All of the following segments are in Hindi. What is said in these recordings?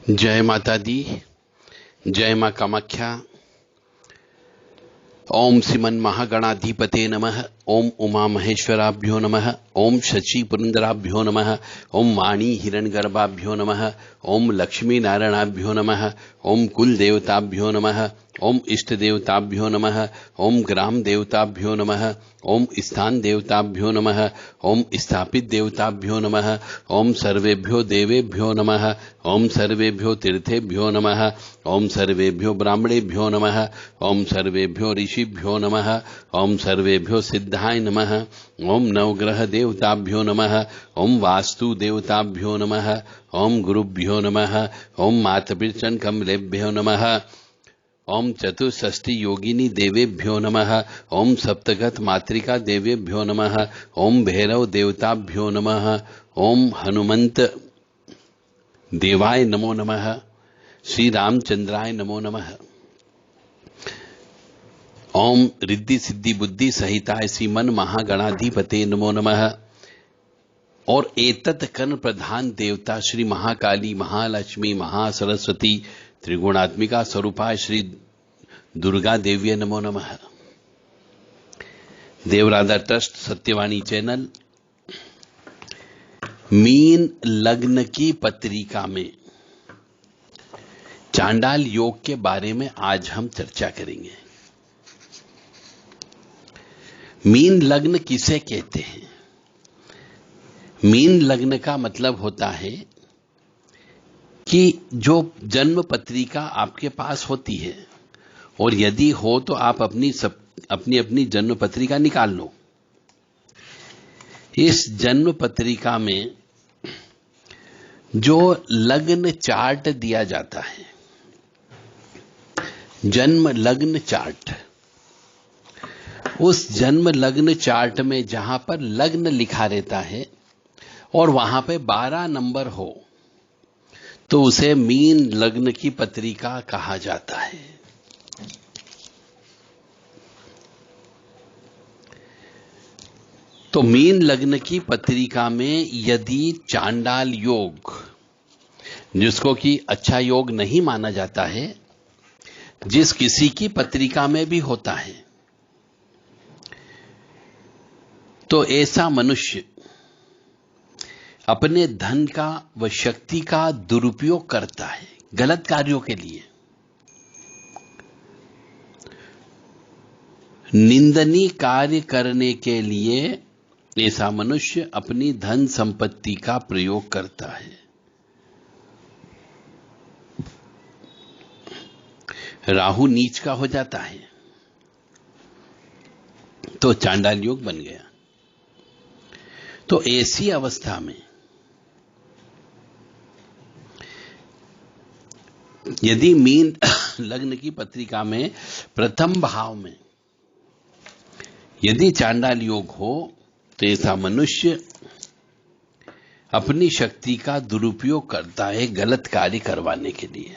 जय माता दी। जय मां कामाख्या। ओम श्रीमन महागणाधिपते नमः। ओम उमा महेश्वराभ्यो नमः। ओम शची पुरंदराभ्यो नमः। ओम वाणी हिरण्यगर्भाभ्यो नमः। ओम लक्ष्मी नारायणाभ्यो नमः। ओम कुल देवताभ्यो नमः। ओम इष्ट देवताभ्यो नमः। ओम ग्राम देवताभ्यो नमः। ओम स्थान देवताभ्यो नमः। ओम स्थापित देवताभ्यो नमः। ओम सर्वेभ्यो देवेभ्यो नमः। ओम सर्वेभ्यो तीर्थेभ्यो नमः। ओम सर्वेभ्यो ब्राह्मणेभ्यो नमः। ओम सर्वेभ्यो ऋषिभ्यो नमः। ओम सर्वेभ्यो सिद्धाय नमः। ओम नवग्रह देवताभ्यो नमः। ओम वास्तु देवताभ्यो नमः। ओम गुरुभ्यो नमः। ओम मातृचरण कमलेभ्यो नमः। ओम चतुष्षष्टि योगिनी देवेभ्यो नमः। ओम सप्तगत मातृका देवेभ्यो नमः। ओम भैरव देवताभ्यो नमः। ओम हनुमंत देवाय नमो नमः। श्री रामचंद्राय नमो नमः। ओम रिद्धि सिद्धि बुद्धि सहिताय श्रीमन महागणाधिपते नमो नमः। और एतत् कर्ण प्रधान देवता श्री महाकाली महालक्ष्मी महासरस्वती त्रिगुणात्मिका स्वरूपाय श्री दुर्गा देवी नमो नमः। देवराधा ट्रस्ट सत्यवाणी चैनल मीन लग्न की पत्रिका में चांडाल योग के बारे में आज हम चर्चा करेंगे। मीन लग्न किसे कहते हैं? मीन लग्न का मतलब होता है कि जो जन्म पत्रिका आपके पास होती है, और यदि हो तो आप अपनी जन्म पत्रिका निकाल लो। इस जन्म पत्रिका में जो लग्न चार्ट दिया जाता है, जन्म लग्न चार्ट, उस जन्म लग्न चार्ट में जहां पर लग्न लिखा रहता है और वहां पे 12 नंबर हो तो उसे मीन लग्न की पत्रिका कहा जाता है। तो मीन लग्न की पत्रिका में यदि चांडाल योग, जिसको कि अच्छा योग नहीं माना जाता है, जिस किसी की पत्रिका में भी होता है, तो ऐसा मनुष्य अपने धन का व शक्ति का दुरुपयोग करता है गलत कार्यों के लिए। निंदनीय कार्य करने के लिए ऐसा मनुष्य अपनी धन संपत्ति का प्रयोग करता है। राहु नीच का हो जाता है तो चांडाल योग बन गया। तो ऐसी अवस्था में यदि मीन लग्न की पत्रिका में प्रथम भाव में यदि चांडाल योग हो तो ऐसा मनुष्य अपनी शक्ति का दुरुपयोग करता है गलत कार्य करवाने के लिए।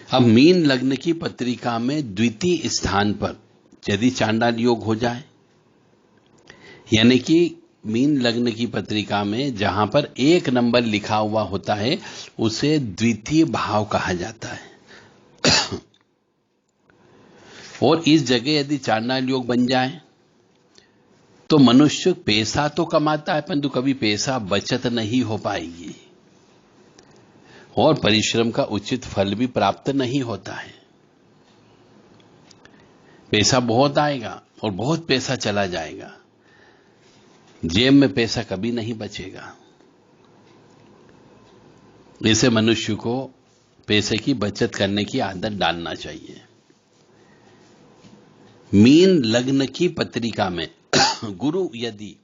अब मीन लग्न की पत्रिका में द्वितीय स्थान पर यदि चांडाल योग हो जाए, यानी कि मीन लग्न की पत्रिका में जहां पर 1 नंबर लिखा हुआ होता है उसे द्वितीय भाव कहा जाता है। और इस जगह यदि चांडाल योग बन जाए तो मनुष्य पैसा तो कमाता है परंतु कभी पैसा बचत नहीं हो पाएगी और परिश्रम का उचित फल भी प्राप्त नहीं होता है। पैसा बहुत आएगा और बहुत पैसा चला जाएगा, जेब में पैसा कभी नहीं बचेगा। ऐसे मनुष्य को पैसे की बचत करने की आदत डालना चाहिए। मीन लग्न की पत्रिका में गुरु यदि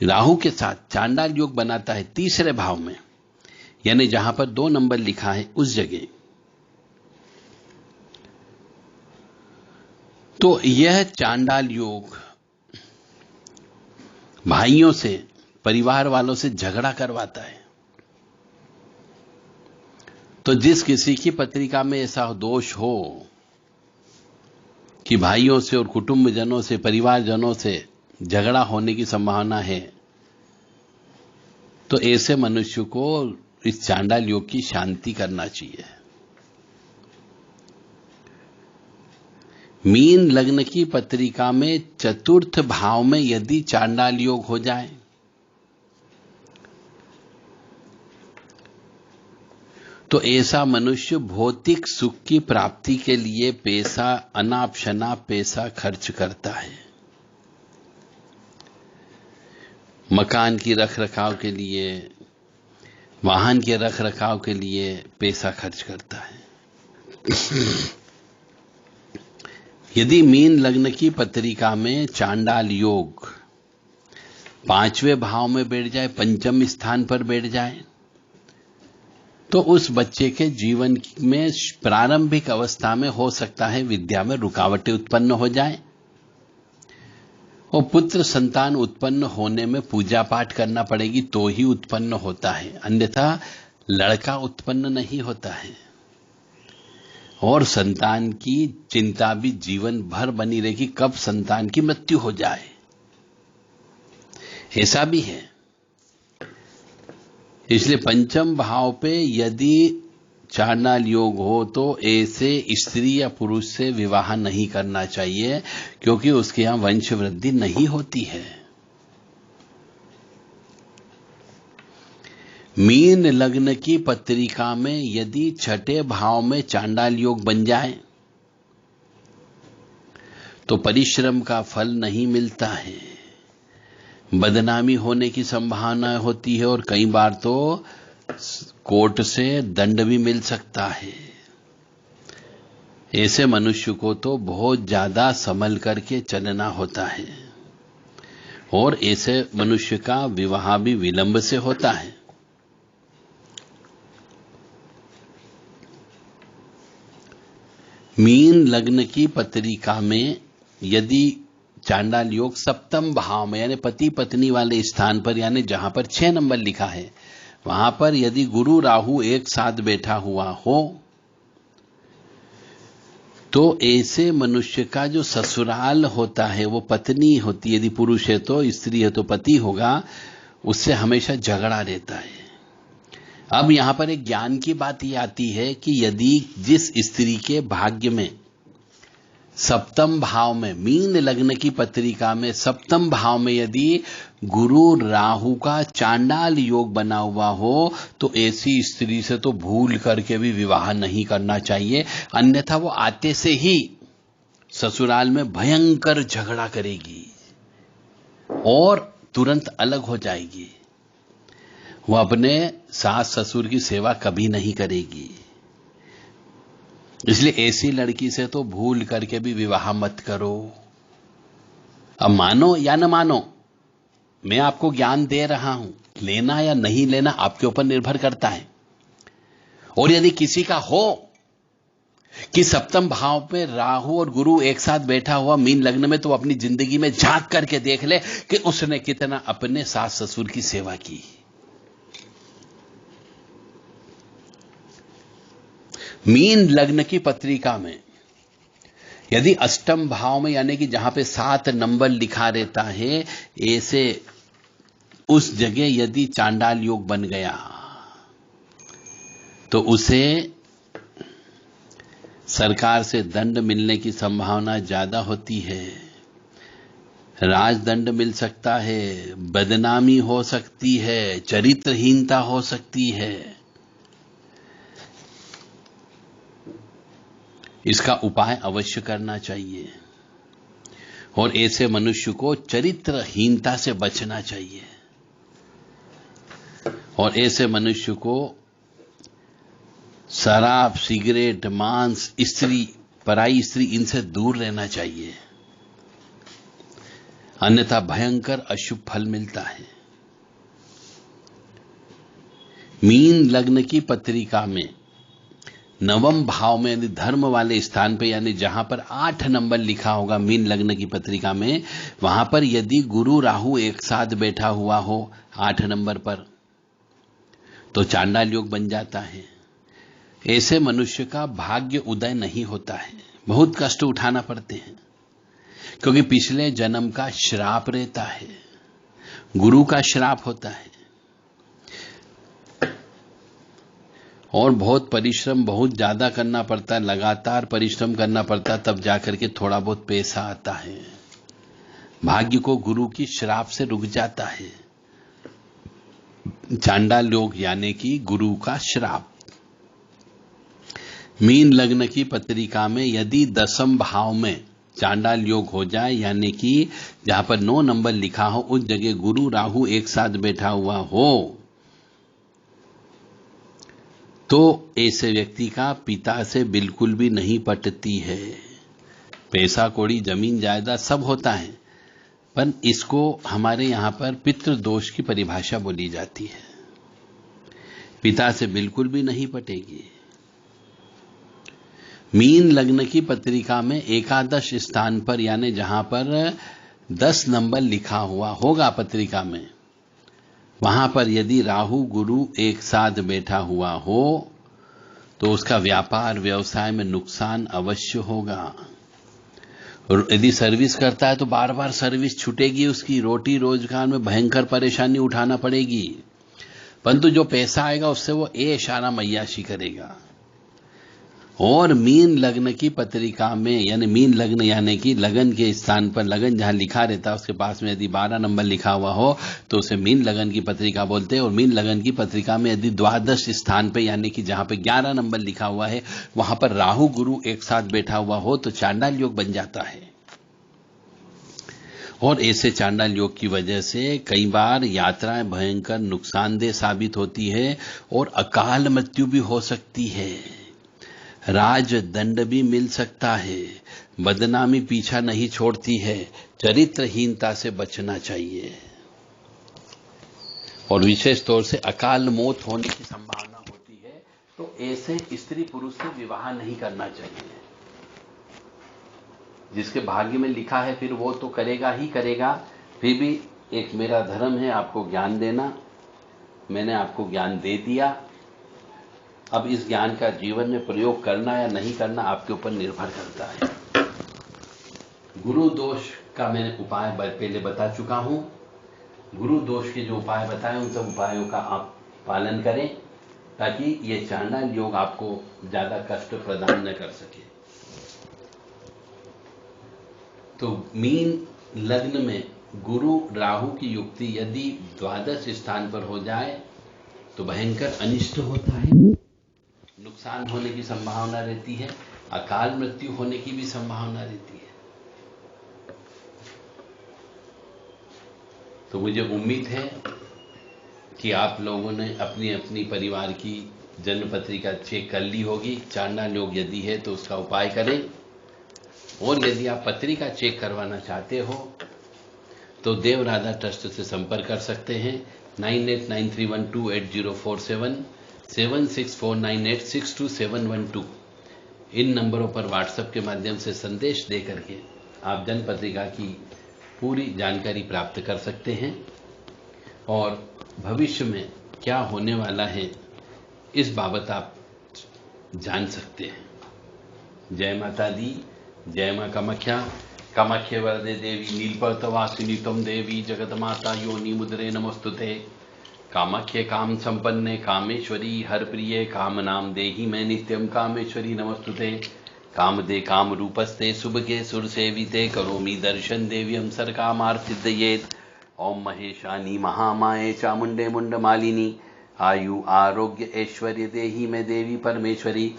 राहु के साथ चांडाल योग बनाता है तीसरे भाव में, यानी जहां पर 2 नंबर लिखा है उस जगह, तो यह चांडाल योग भाइयों से, परिवार वालों से झगड़ा करवाता है। तो जिस किसी की पत्रिका में ऐसा दोष हो कि भाइयों से और कुटुंबजनों से, परिवारजनों से झगड़ा होने की संभावना है, तो ऐसे मनुष्य को इस चांडाल योग की शांति करना चाहिए। मीन लग्न की पत्रिका में चतुर्थ भाव में यदि चांडाल योग हो जाए तो ऐसा मनुष्य भौतिक सुख की प्राप्ति के लिए पैसा अनाप शनाप पैसा खर्च करता है। मकान की रखरखाव के लिए, वाहन के रखरखाव के लिए पैसा खर्च करता है। यदि मीन लग्न की पत्रिका में चांडाल योग 5वें भाव में बैठ जाए, पंचम स्थान पर बैठ जाए, तो उस बच्चे के जीवन में प्रारंभिक अवस्था में हो सकता है विद्या में रुकावटें उत्पन्न हो जाए और पुत्र संतान उत्पन्न होने में पूजा पाठ करना पड़ेगी तो ही उत्पन्न होता है, अन्यथा लड़का उत्पन्न नहीं होता है। और संतान की चिंता भी जीवन भर बनी रहेगी, कब संतान की मृत्यु हो जाए, ऐसा भी है। इसलिए पंचम भाव पे यदि चांडाल योग हो तो ऐसे स्त्री या पुरुष से विवाह नहीं करना चाहिए, क्योंकि उसके यहां वंश वृद्धि नहीं होती है। मीन लग्न की पत्रिका में यदि छठे भाव में चांडाल योग बन जाए तो परिश्रम का फल नहीं मिलता है, बदनामी होने की संभावना होती है और कई बार तो कोर्ट से दंड भी मिल सकता है। ऐसे मनुष्य को तो बहुत ज्यादा संभल करके चलना होता है और ऐसे मनुष्य का विवाह भी विलंब से होता है। मीन लग्न की पत्रिका में यदि चांडाल योग सप्तम भाव में यानी पति पत्नी वाले स्थान पर, यानी जहां पर 6 नंबर लिखा है वहां पर यदि गुरु राहु एक साथ बैठा हुआ हो तो ऐसे मनुष्य का जो ससुराल होता है वो पत्नी होती है, यदि पुरुष है तो, स्त्री है तो पति होगा, उससे हमेशा झगड़ा रहता है। अब यहां पर एक ज्ञान की बात ये आती है कि यदि जिस स्त्री के भाग्य में सप्तम भाव में, मीन लग्न की पत्रिका में सप्तम भाव में यदि गुरु राहु का चांडाल योग बना हुआ हो तो ऐसी स्त्री से तो भूल करके भी विवाह नहीं करना चाहिए, अन्यथा वो आते से ही ससुराल में भयंकर झगड़ा करेगी और तुरंत अलग हो जाएगी। वो अपने सास ससुर की सेवा कभी नहीं करेगी। इसलिए ऐसी लड़की से तो भूल करके भी विवाह मत करो। अब मानो या न मानो, मैं आपको ज्ञान दे रहा हूं, लेना या नहीं लेना आपके ऊपर निर्भर करता है। और यदि किसी का हो कि सप्तम भाव पे राहु और गुरु एक साथ बैठा हुआ मीन लग्न में, तो अपनी जिंदगी में झांक करके देख ले कि उसने कितना अपने सास ससुर की सेवा की। मीन लग्न की पत्रिका में यदि अष्टम भाव में यानी कि जहां पे 7 नंबर लिखा रहता है, ऐसे उस जगह यदि चांडाल योग बन गया तो उसे सरकार से दंड मिलने की संभावना ज्यादा होती है। राजदंड मिल सकता है, बदनामी हो सकती है, चरित्रहीनता हो सकती है। इसका उपाय अवश्य करना चाहिए और ऐसे मनुष्य को चरित्रहीनता से बचना चाहिए और ऐसे मनुष्य को शराब, सिगरेट, मांस, स्त्री, पराई स्त्री, इनसे दूर रहना चाहिए, अन्यथा भयंकर अशुभ फल मिलता है। मीन लग्न की पत्रिका में नवम भाव में यानी धर्म वाले स्थान पे, यानी जहां पर 8 नंबर लिखा होगा मीन लग्न की पत्रिका में, वहां पर यदि गुरु राहु एक साथ बैठा हुआ हो 8 नंबर पर तो चांडाल योग बन जाता है। ऐसे मनुष्य का भाग्य उदय नहीं होता है, बहुत कष्ट उठाना पड़ते हैं, क्योंकि पिछले जन्म का श्राप रहता है, गुरु का श्राप होता है। और बहुत परिश्रम बहुत ज्यादा करना पड़ता है, लगातार परिश्रम करना पड़ता है, तब जाकर के थोड़ा बहुत पैसा आता है। भाग्य को गुरु की श्राप से रुक जाता है। चांडाल योग यानी कि गुरु का श्राप। मीन लग्न की पत्रिका में यदि 10वें भाव में चांडाल योग हो जाए, यानी कि जहां पर 9 नंबर लिखा हो उस जगह गुरु राहु एक साथ बैठा हुआ हो, तो ऐसे व्यक्ति का पिता से बिल्कुल भी नहीं पटती है। पैसा कौड़ी जमीन जायदाद सब होता है, पर इसको हमारे यहां पर पितृदोष की परिभाषा बोली जाती है। पिता से बिल्कुल भी नहीं पटेगी। मीन लग्न की पत्रिका में एकादश स्थान पर, यानी जहां पर 10 नंबर लिखा हुआ होगा पत्रिका में, वहां पर यदि राहु गुरु एक साथ बैठा हुआ हो तो उसका व्यापार व्यवसाय में नुकसान अवश्य होगा। और यदि सर्विस करता है तो बार बार सर्विस छूटेगी, उसकी रोटी रोजगार में भयंकर परेशानी उठाना पड़ेगी। परंतु जो पैसा आएगा उससे वो ऐशाना मैयाशी करेगा। और मीन लग्न की पत्रिका में, यानी मीन लग्न यानी कि लगन के स्थान पर, लगन जहां लिखा रहता है उसके पास में यदि 12 नंबर लिखा हुआ हो तो उसे मीन लगन की पत्रिका बोलते हैं। और मीन लगन की पत्रिका में यदि द्वादश स्थान पे, यानी कि जहां पे 11 नंबर लिखा हुआ है, वहां पर राहु गुरु एक साथ बैठा हुआ हो तो चांडाल योग बन जाता है। और ऐसे चांडाल योग की वजह से कई बार यात्राएं भयंकर नुकसानदेह साबित होती है और अकाल मृत्यु भी हो सकती है। राज दंड भी मिल सकता है। बदनामी पीछा नहीं छोड़ती है। चरित्रहीनता से बचना चाहिए। और विशेष तौर से अकाल मौत होने की संभावना होती है, तो ऐसे स्त्री पुरुष से विवाह नहीं करना चाहिए। जिसके भाग्य में लिखा है फिर वो तो करेगा ही करेगा। फिर भी एक मेरा धर्म है आपको ज्ञान देना। मैंने आपको ज्ञान दे दिया। अब इस ज्ञान का जीवन में प्रयोग करना या नहीं करना आपके ऊपर निर्भर करता है। गुरु दोष का मैंने उपाय पहले बता चुका हूं। गुरु दोष के जो उपाय बताए उन सब उपायों का आप पालन करें, ताकि ये चांडाल योग आपको ज्यादा कष्ट प्रदान न कर सके। तो मीन लग्न में गुरु राहु की युक्ति यदि द्वादश स्थान पर हो जाए तो भयंकर अनिष्ट होता है, नुकसान होने की संभावना रहती है, अकाल मृत्यु होने की भी संभावना रहती है। तो मुझे उम्मीद है कि आप लोगों ने अपनी अपनी परिवार की जन्म पत्रिका चेक कर ली होगी। चांडाल योग यदि है तो उसका उपाय करें। और यदि आप पत्रिका चेक करवाना चाहते हो तो देव राधा ट्रस्ट से संपर्क कर सकते हैं। 9893128047, 7649862712 इन नंबरों पर व्हाट्सएप के माध्यम से संदेश दे करके आप जन्म पत्रिका की पूरी जानकारी प्राप्त कर सकते हैं और भविष्य में क्या होने वाला है इस बाबत आप जान सकते हैं। जय माता दी, जय मां कामाख्या। कामाख्ये वरदे देवी नीलपर्तवासिनी त्वं देवी जगन्माता योनि मुद्रे नमोस्तुते। कामाख्ये काम संपन्ने कामेश्वरी हर प्रिये कामनाम देहि मैं नित्यं कामेश्वरी नमोस्तुते। कामदे काम रूपस्ते शुभगे सुर सेविते करोमि दर्शन देव्यं सर्कामार्थिद्येत्। ओम महेशानी महामाये चामुंडे मुंडमालिनी आयु आरोग्य ऐश्वर्य देहि मैं देवी परमेश्वरी।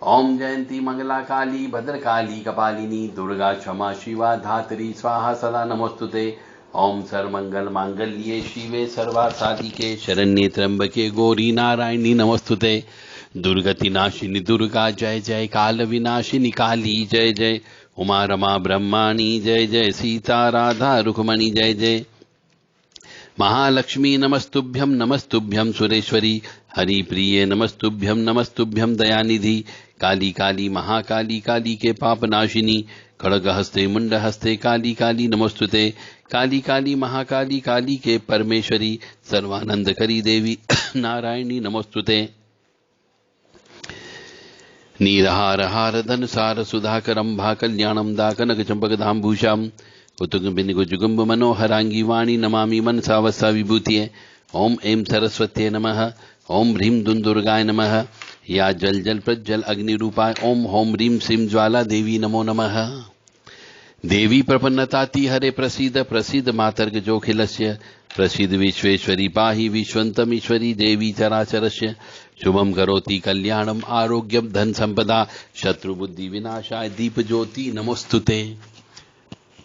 ओम जयंती मंगला काली भद्रकाली कपालिनी दुर्गा क्षमा शिवा धात्री स्वाहा सदा नमोस्तुते। ओम सर्वमंगल मांगल्ये शिवे सर्वासाधिके शरण्ये त्र्यंबके गौरी नारायणी नमोस्तुते। दुर्गति नाशिनी दुर्गा जय जय, काल विनाशिनी काली जय जय, उमा रमा ब्रह्माणी जय जय, सीता राधा रुक्मणी जय जय। महालक्ष्मी नमस्तुभ्यं नमस्तुभ्यं सुरेश्वरी, हरिप्रिये नमस्तुभ्यं नमस्तुभ्यं दयानिधि। काली काली महाकाली काली के पाप नाशिनी, खड़ग हस्ते मुंड हस्ते काली काली नमोस्तुते। काली काली महाकाली काली के परमेश्वरी, सर्वानंद करी देवी नारायणी नमोस्तुते। नीरहार हार धन सार सुधाकरंभा कल्याणम दाकनक चंपकधाम्भूषाम कुतुक बिनिगु जुगुम्ब मनोहरांगी वाणी नमामि मनसा वसा विभूतिये। ओम ऐं सरस्वत्यै नमः। ओम ह्रीं दुं दुर्गाय नमः। या जल जल प्रज्वल अग्नि रूपाय ओम होम ह्रीं श्रीं ज्वाला देवी नमो नमः। देवी प्रपन्नताति हरे प्रसीद प्रसीद मातर्ग जोखिलस्य प्रसीद विश्वेश्वरी पाहि विश्वन्तमीश्वरी देवी चराचरस्य शुभम करोति कल्याणम आरोग्यम धन संपदा शत्रुबुद्धि विनाशाय दीप ज्योति नमोस्तुते।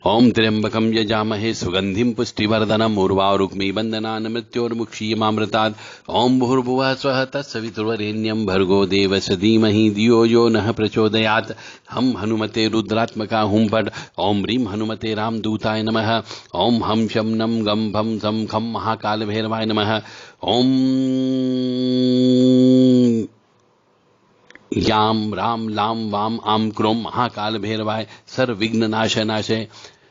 ओम त्र्यंबकम यजामहे सुगंधिम पुष्टिवर्धनम उर्वारुक्मी बंधनान् मृत्योर्मुक्षीयमामृतात्। ओम भूर्भुवः स्वः तत्सवितुर्वरेण्यं भर्गो देवस्य धीमहि धियो यो नः प्रचोदयात्। हम हनुमते रुद्रात्मका हुं फट्। ओम ह्रीं हनुमते रामदूताय नमः। ओम हम शं नं गं भं सं खं महाकाल भैरवाय नमः। ओम याम राम लाम वाम आम क्रोम महाकाल भैरवाय सर्वविघ्न नाशनाशय।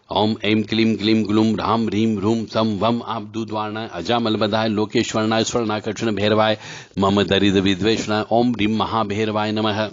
ओम ऐं क्लीं क्लीं ग्लूं ह्रां ह्रीं ह्रूं सं वम आबदूद्वाणाय अजामलबधाय लोकेश्वरणाय स्वर्णाकर्षण भैरवाय मम दरिद्र विद्वेषणाय ओम ह्रीं महाभैरवाय नमः।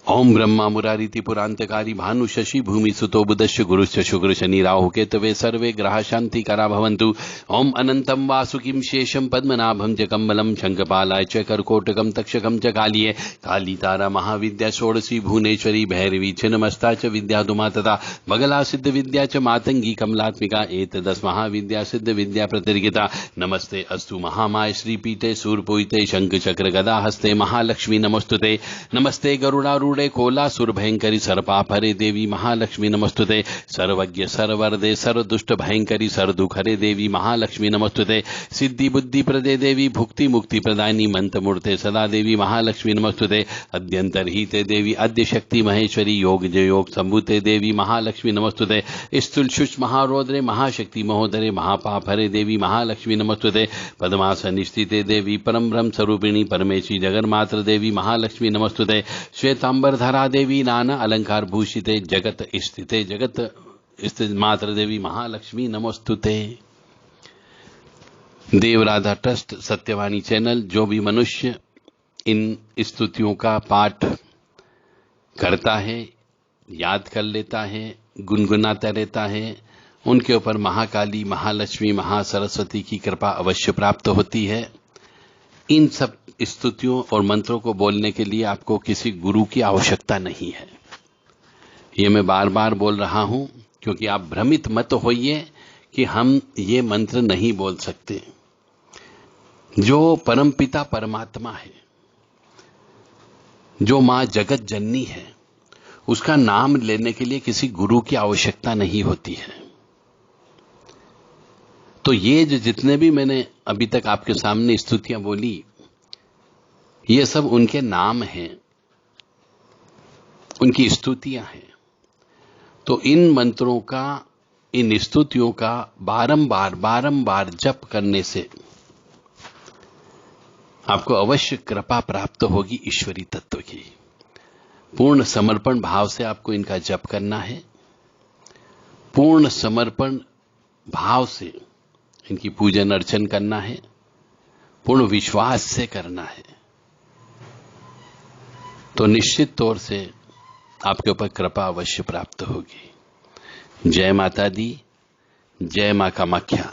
ओम ब्रह्मा मुरारी त्रिपुरांतकारी भानु शशि भूमि सुतो बुधश्च गुरुश्च शुक्र शनि राहु केतवे सर्वे ग्रहा शांति करा भवन्तु। ओम अनंतम वासुकिं शेषम पद्मनाभं च कम्बलम शंखपालाय च करकोटकम तक्षकम च कालिये काली तारा महाविद्या षोडशी भुवनेश्वरी भैरवी छिन्नमस्ता च विद्याधुमा तथा बगला सिद्ध विद्या च मातंगी कमलात्मिका एतदस महाविद्या सिद्ध विद्या प्रतिर्गिता। नमस्ते अस्तु महामाय श्रीपीठे सूर्यपूजिते शंख चक्र गदा हस्ते महालक्ष्मी नमोस्तुते। नमस्ते गरुडारूढ़ कोलासुर भयंकरी सर्पापहरे देवी महालक्ष्मी नमस्तुते। सर्वज्ञ सर्वरदे सर्वदुष्ट भयंकरी सर्वदुख हरे देवी महालक्ष्मी नमस्तुते। सिद्धि बुद्धि प्रदे देवी भुक्ति मुक्ति प्रदायिनी मंत्र मूर्ते सदा देवी महालक्ष्मी नमस्तुते। अद्यंतरहिते देवी अद्य शक्ति महेश्वरी योग जय योग संभूते देवी महालक्ष्मी नमस्तुते। स्थूल शुष्म महारौद्रे महाशक्ति महोदरे महापाप हरे देवी महालक्ष्मी नमस्तुते। पद्मासन स्थिते देवी परम ब्रह्म स्वरूपिणी परमेश्वरी जगन्मात्र देवी महालक्ष्मी नमस्तुते। श्वेतांबर धरा देवी नाना अलंकार भूषिते जगत स्थिते जगत स्थित मात्र देवी महालक्ष्मी नमोस्तुते। देव राधा ट्रस्ट सत्यवाणी चैनल जो भी मनुष्य इन स्तुतियों का पाठ करता है, याद कर लेता है, गुनगुनाता रहता है, उनके ऊपर महाकाली महालक्ष्मी महासरस्वती की कृपा अवश्य प्राप्त होती है। इन सब स्तुतियों और मंत्रों को बोलने के लिए आपको किसी गुरु की आवश्यकता नहीं है। ये मैं बार बार बोल रहा हूं क्योंकि आप भ्रमित मत होइए कि हम ये मंत्र नहीं बोल सकते। जो परमपिता परमात्मा है, जो मां जगत जननी है, उसका नाम लेने के लिए किसी गुरु की आवश्यकता नहीं होती है। तो ये जो जितने भी मैंने अभी तक आपके सामने स्तुतियां बोली, ये सब उनके नाम हैं, उनकी स्तुतियां हैं। तो इन मंत्रों का, इन स्तुतियों का बारंबार जप करने से आपको अवश्य कृपा प्राप्त होगी ईश्वरी तत्व की। पूर्ण समर्पण भाव से आपको इनका जप करना है। पूर्ण समर्पण भाव से इनकी पूजन अर्चन करना है। पूर्ण विश्वास से करना है। तो निश्चित तौर से आपके ऊपर कृपा अवश्य प्राप्त होगी। जय माता दी, जय मां कामाख्या।